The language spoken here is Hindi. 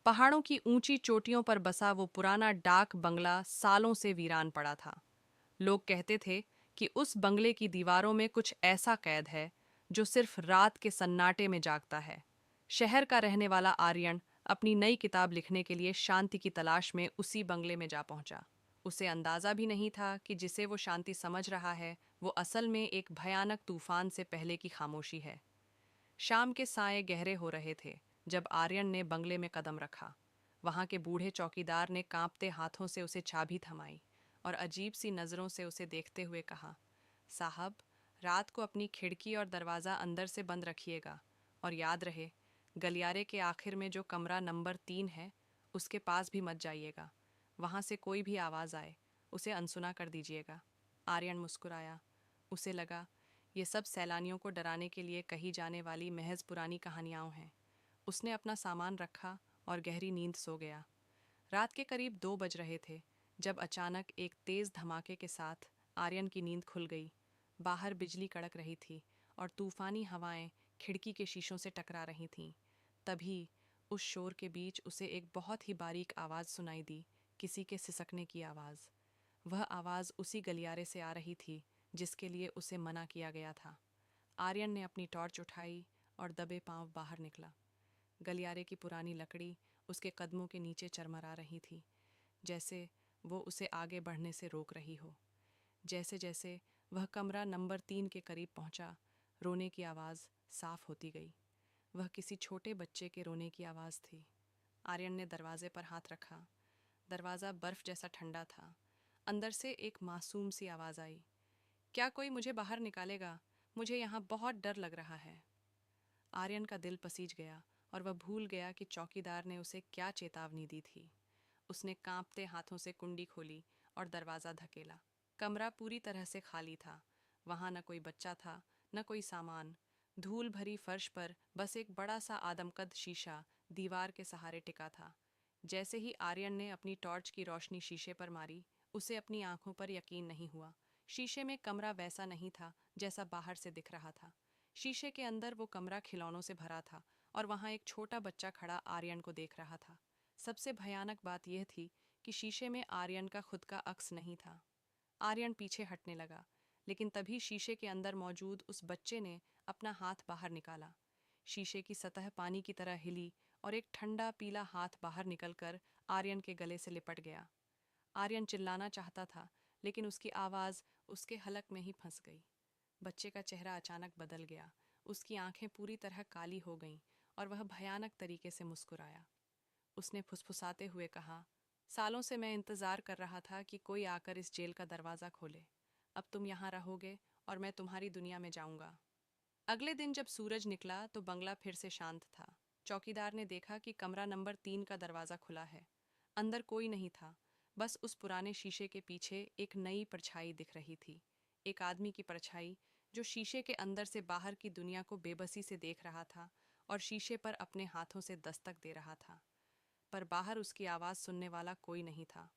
पहाड़ों की ऊंची चोटियों पर बसा वो पुराना डाक बंगला सालों से वीरान पड़ा था। लोग कहते थे कि उस बंगले की दीवारों में कुछ ऐसा कैद है जो सिर्फ रात के सन्नाटे में जागता है। शहर का रहने वाला आर्यन अपनी नई किताब लिखने के लिए शांति की तलाश में उसी बंगले में जा पहुंचा। उसे अंदाजा भी नहीं था कि जिसे वो शांति समझ रहा है वो असल में एक भयानक तूफान से पहले की खामोशी है। शाम के साए गहरे हो रहे थे जब आर्यन ने बंगले में कदम रखा। वहां के बूढ़े चौकीदार ने कांपते हाथों से उसे चाबी थमाई और अजीब सी नज़रों से उसे देखते हुए कहा, साहब, रात को अपनी खिड़की और दरवाज़ा अंदर से बंद रखिएगा और याद रहे, गलियारे के आखिर में जो कमरा नंबर 3 है उसके पास भी मत जाइएगा। वहां से कोई भी आवाज़ आए उसे अनसुना कर दीजिएगा। आर्यन मुस्कुराया। उसे लगा ये सब सैलानियों को डराने के लिए कही जाने वाली महज पुरानी कहानियाँ हैं। उसने अपना सामान रखा और गहरी नींद सो गया। रात के करीब 2 बज रहे थे जब अचानक एक तेज धमाके के साथ आर्यन की नींद खुल गई। बाहर बिजली कड़क रही थी और तूफानी हवाएं खिड़की के शीशों से टकरा रही थीं। तभी उस शोर के बीच उसे एक बहुत ही बारीक आवाज़ सुनाई दी, किसी के सिसकने की आवाज़। वह आवाज़ उसी गलियारे से आ रही थी जिसके लिए उसे मना किया गया था। आर्यन ने अपनी टॉर्च उठाई और दबे पांव बाहर निकला। गलियारे की पुरानी लकड़ी उसके कदमों के नीचे चरमरा रही थी, जैसे वो उसे आगे बढ़ने से रोक रही हो। जैसे जैसे वह कमरा नंबर 3 के करीब पहुंचा, रोने की आवाज़ साफ होती गई। वह किसी छोटे बच्चे के रोने की आवाज़ थी। आर्यन ने दरवाजे पर हाथ रखा। दरवाज़ा बर्फ जैसा ठंडा था। अंदर से एक मासूम सी आवाज़ आई, क्या कोई मुझे बाहर निकालेगा? मुझे यहाँ बहुत डर लग रहा है। आर्यन का दिल पसीज गया और वह भूल गया कि चौकीदार ने उसे क्या चेतावनी दी थी। उसने कांपते हाथों से कुंडी खोली और दरवाज़ा धकेला। कमरा पूरी तरह से खाली था। वहां न कोई बच्चा था, न कोई सामान। धूल भरी फर्श पर बस एक बड़ा सा आदमकद शीशा दीवार के सहारे टिका था। जैसे ही आर्यन ने अपनी टॉर्च की रोशनी शीशे पर मारी, उसे अपनी आंखों पर यकीन नहीं हुआ। शीशे में कमरा वैसा नहीं था जैसा बाहर से दिख रहा था। शीशे के अंदर वो कमरा खिलौनों से भरा था और वहां एक छोटा बच्चा खड़ा आर्यन को देख रहा था। सबसे भयानक बात यह थी कि शीशे में आर्यन का खुद का अक्स नहीं था। आर्यन पीछे हटने लगा, लेकिन तभी शीशे के अंदर मौजूद उस बच्चे ने अपना हाथ बाहर निकाला। शीशे की सतह पानी की तरह हिली और एक ठंडा पीला हाथ बाहर निकलकर आर्यन के गले से लिपट गया। आर्यन चिल्लाना चाहता था, लेकिन उसकी आवाज़ उसके हलक में ही फंस गई। बच्चे का चेहरा अचानक बदल गया। उसकी आंखें पूरी तरह काली हो गईं और वह भयानक तरीके से मुस्कुराया। उसने फुसफुसाते हुए कहा, सालों से मैं इंतज़ार कर रहा था कि कोई आकर इस जेल का दरवाज़ा खोले। अब तुम यहाँ रहोगे और मैं तुम्हारी दुनिया में जाऊंगा। अगले दिन जब सूरज निकला तो बंगला फिर से शांत था। चौकीदार ने देखा कि कमरा नंबर 3 का दरवाज़ा खुला है। अंदर कोई नहीं था, बस उस पुराने शीशे के पीछे एक नई परछाई दिख रही थी। एक आदमी की परछाई जो शीशे के अंदर से बाहर की दुनिया को बेबसी से देख रहा था और शीशे पर अपने हाथों से दस्तक दे रहा था। पर बाहर उसकी आवाज़ सुनने वाला कोई नहीं था।